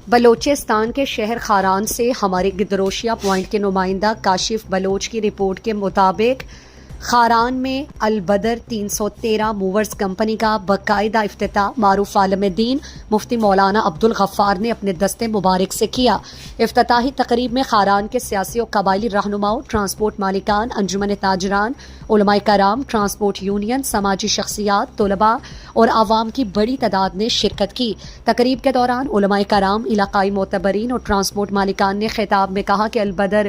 بلوچستان کے شہر خاران سے ہمارے گدروشیہ پوائنٹ کے نمائندہ کاشف بلوچ کی رپورٹ کے مطابق خاران میں البدر 313 موورز کمپنی کا باقاعدہ افتتاح معروف عالم دین مفتی مولانا عبدالغفار نے اپنے دستے مبارک سے کیا۔ افتتاحی تقریب میں خاران کے سیاسی و قبائلی رہنماؤں، ٹرانسپورٹ مالکان، انجمن تاجران، علماء کرام، ٹرانسپورٹ یونین، سماجی شخصیات، طلباء اور عوام کی بڑی تعداد نے شرکت کی۔ تقریب کے دوران علماء کرام، علاقائی معتبرین اور ٹرانسپورٹ مالکان نے خطاب میں کہا کہ البدر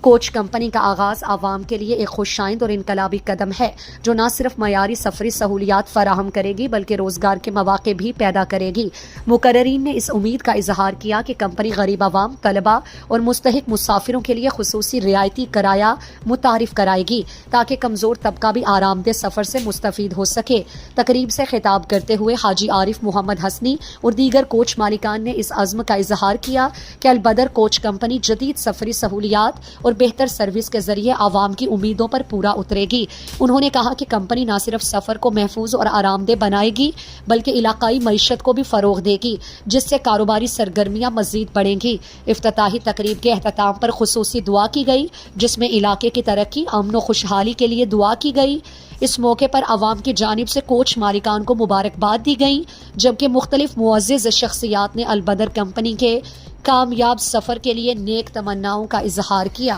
کوچ کمپنی کا آغاز عوام کے لیے ایک خوش آئند اور انقلابی قدم ہے جو نہ صرف معیاری سفری سہولیات فراہم کرے گی بلکہ روزگار کے مواقع بھی پیدا کرے گی۔ مقررین نے اس امید کا اظہار کیا کہ کمپنی غریب عوام، طلباء اور مستحق مسافروں کے لیے خصوصی رعایتی کرایہ متعارف کرائے گی تاکہ کمزور طبقہ بھی آرام دہ سفر سے مستفید ہو سکے۔ تقریب سے خطاب کرتے ہوئے حاجی عارف محمد حسنی اور دیگر کوچ مالکان نے اس عزم کا اظہار کیا کہ البدر کوچ کمپنی جدید سفری سہولیات اور بہتر سروس کے ذریعے عوام کی امیدوں پر پورا اترے گی۔ انہوں نے کہا کہ کمپنی نہ صرف سفر کو محفوظ اور آرام دہ بنائے گی بلکہ علاقائی معیشت کو بھی فروغ دے گی جس سے کاروباری سرگرمیاں مزید بڑھیں گی۔ افتتاحی تقریب کے اختتام پر خصوصی دعا کی گئی جس میں علاقے کی ترقی، امن و خوشحالی کے لیے دعا کی گئی۔ اس موقع پر عوام کی جانب سے کوچ مالکان کو مبارکباد دی گئی جبکہ مختلف معزز شخصیات نے البدر کمپنی کے کامیاب سفر کے لیے نیک تمناؤں کا اظہار کیا۔